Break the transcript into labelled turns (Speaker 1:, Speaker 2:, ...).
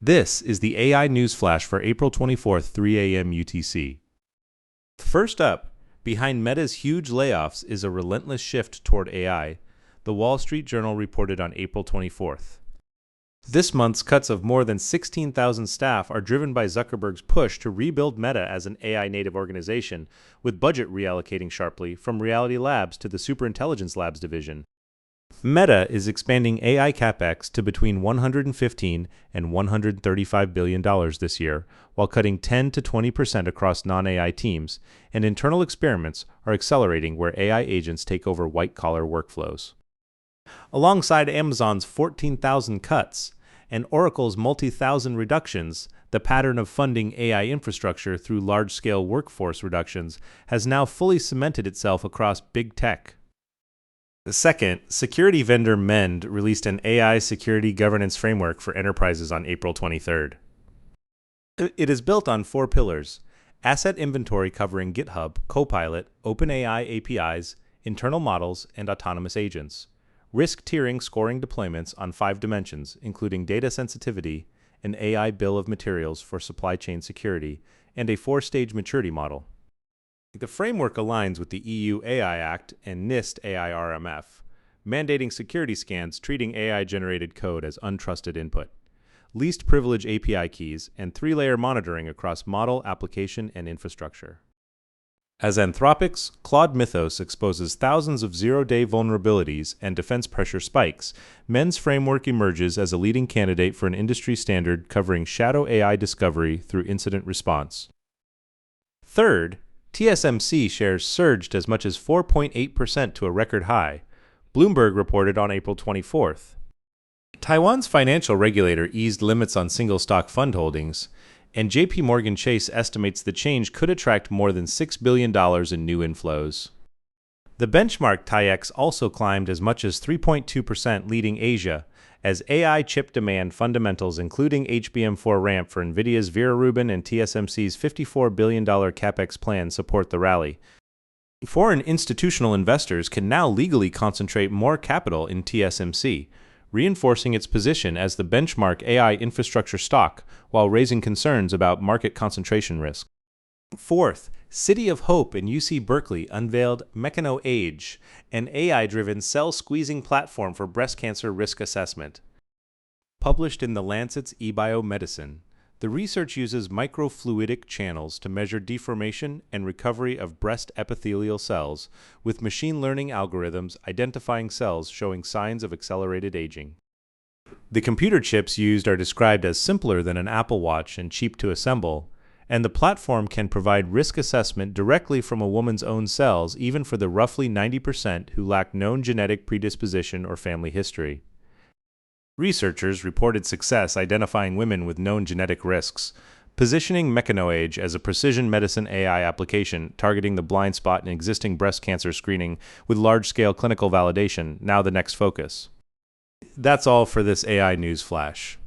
Speaker 1: This is the AI News Flash for April 24th, 3 a.m. UTC. First up, behind Meta's huge layoffs is a relentless shift toward AI, the Wall Street Journal reported on April 24th. This month's cuts of more than 16,000 staff are driven by Zuckerberg's push to rebuild Meta as an AI-native organization, with budget reallocating sharply from Reality Labs to the Superintelligence Labs division. Meta is expanding AI capex to between $115 and $135 billion this year, while cutting 10 to 20% across non-AI teams, and internal experiments are accelerating where AI agents take over white-collar workflows. Alongside Amazon's 14,000 cuts and Oracle's multi-thousand reductions, the pattern of funding AI infrastructure through large-scale workforce reductions has now fully cemented itself across big tech. Second, security vendor Mend released an AI security governance framework for enterprises on April 23rd. It is built on 4 pillars: asset inventory covering GitHub, Copilot, OpenAI APIs, internal models, and autonomous agents; risk tiering scoring deployments on 5 dimensions, including data sensitivity, an AI bill of materials for supply chain security, and a 4-stage maturity model. The framework aligns with the EU AI Act and NIST AI RMF, mandating security scans treating AI-generated code as untrusted input, least privilege API keys, and 3-layer monitoring across model, application, and infrastructure. As Anthropic's Claude Mythos exposes thousands of zero-day vulnerabilities and defense pressure spikes, Mend's framework emerges as a leading candidate for an industry standard covering shadow AI discovery through incident response. Third, TSMC shares surged as much as 4.8% to a record high, Bloomberg reported on April 24th. Taiwan's financial regulator eased limits on single-stock fund holdings, and JP Morgan Chase estimates the change could attract more than $6 billion in new inflows. The benchmark TAIEX also climbed as much as 3.2%, leading Asia, as AI chip demand fundamentals including HBM4 ramp for NVIDIA's Vera Rubin and TSMC's $54 billion capex plan support the rally. Foreign institutional investors can now legally concentrate more capital in TSMC, reinforcing its position as the benchmark AI infrastructure stock while raising concerns about market concentration risk. Fourth, City of Hope and UC Berkeley unveiled MechanoAge, an AI-driven cell-squeezing platform for breast cancer risk assessment. Published in The Lancet's eBiomedicine, the research uses microfluidic channels to measure deformation and recovery of breast epithelial cells, with machine learning algorithms identifying cells showing signs of accelerated aging. The computer chips used are described as simpler than an Apple Watch and cheap to assemble, and the platform can provide risk assessment directly from a woman's own cells, even for the roughly 90% who lack known genetic predisposition or family history. Researchers reported success identifying women with known genetic risks, positioning MechanoAge as a precision medicine AI application targeting the blind spot in existing breast cancer screening with large-scale clinical validation, now the next focus. That's all for this AI News Flash.